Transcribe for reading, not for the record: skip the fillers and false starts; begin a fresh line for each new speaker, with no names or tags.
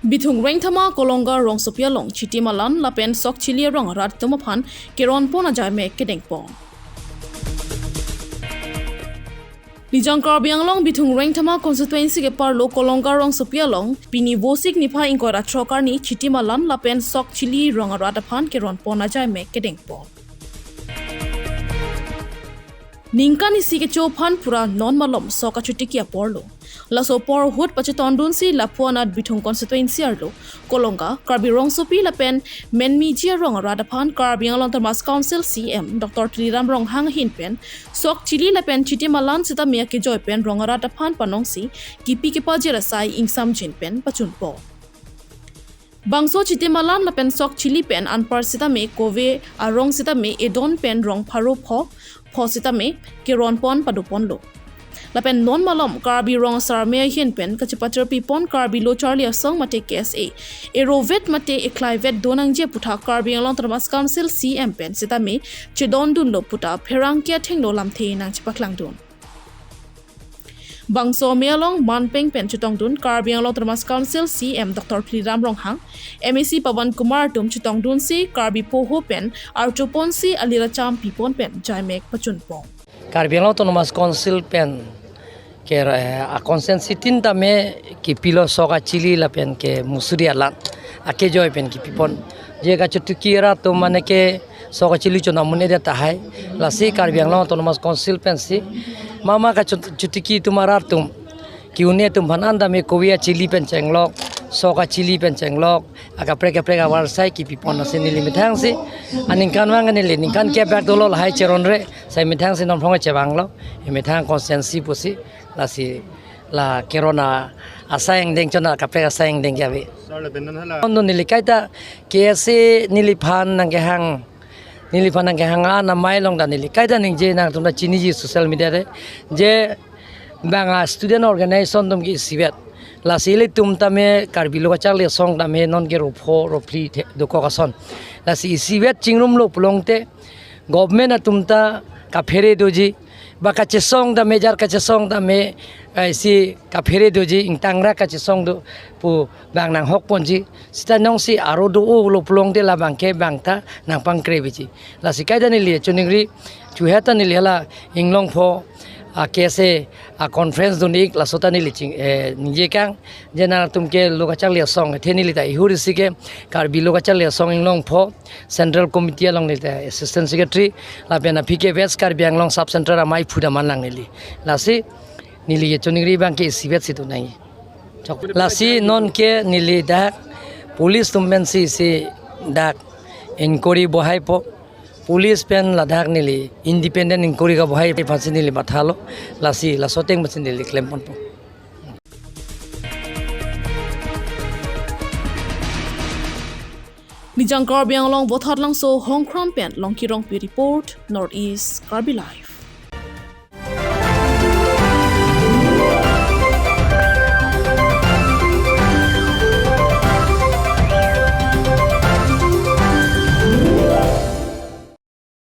Bithung Rengthama Kolonga arongsopi chitim lapen sokchili keronpon ajaimek kedengpon. Nijang Karbianglong Bithung Rengthama constituency ke parlo Kolonga arongsopi pini vosik nipa ingkora trokarni chitim lapen sokchili keronpon ajaimek kedengpon. Ningkan isi ke chopan pura non malom soka chutikia porlo. Laso por hut pachetondun si lapuanat Bithung constituency arlo. Kolonga, Karbi Rongsopi lapen menmijia rong radapan Karbianglong Termas Council CM Dr. Triram Rong Hang Hinpen sokchili lapen chitimalan sita mia ke joypen rong radapan panongsi kipi ke pajirasai ingsam jinpen pachunpo. Bangso chitimalan lapen sokchili pen anpar sita me kove arong sita me edon pen rong paro pho sita me keronpon padupon lo. Lapen non malom Karbi rong sarmea hinpen kachipater pipon Karbi lo Charlie asong mate KSA. Erovet mate eklaivet donang je puta Karbianglong Termas Council CM pen sita me chedon dun lo puta perangkia thenglo lamthe nang chipaklang dun. Bangso mealong manpeng pen chutong dun Karbianglong Termas Council CM Dr. Triram Rong Hang MAC Pawan Kumar tum chutong dun si Karbi poho pen archopon si aliracham pipon pen ajaimek pachunpong.
Karbianglong Termas Council pen ke a consensi tinta me ki pilo sokchili la pen ke musuri alat ake joy pen ki pipon je ga chutukira to mane ke sokchili chona mune de tahai la si Karbianglong Termas Council pen si mama ka chutuki tumarar tum ki une tum bananda me kovia chili pen chenglok sokchili pen chenglok aga preka warsai ki pipon se nili mithang si aning kan wang ne le ning kan ke bak dolol hai cheron re sai mithang si non phonga chewanglo e mithang consensi pusi la si la kerona asayang deng chona kapre asayang deng yabe ondo nili kaita kese nili phan nang ke hang na mailong da nili kaita ning je nang tumna chini ji social media re je banga student organization tum ki sibet la sile tum tame Karbi lo charle song tame non ke ropho ropli do ko kason la si sibet chingrum lo pulongte government atumta ka fere doji ba ka chesong da mejar ka chesong da me si ka fere doji ingtangra ka chesong do pu bang nang hok ponji sita nong si aro do o lo pulongte la bangke bangta nang pangkre bichi la si kaida ni le chuningri chuheta ni lela inglong pho a kese a conference donik la sota ni liching nije kang jena tumke lokachal le song theni lita ihuri sike Karbi lokachal le song inglong pho central committee along lita assistant secretary la pena pk west Karbianglong sub center amai phuda manlang nili la si nili ye choningri bang ke sibet situ nai la si non ke nili da police tummen si dak inquiry bohai po Police pen ladak nili independent inquiry ka bahai phansi nili mathalo lasi la soteng machin nili klempon po.
Nijang Karbianglong bothat lang so Hong Kong pen long kirong report Northeast Karbi Live.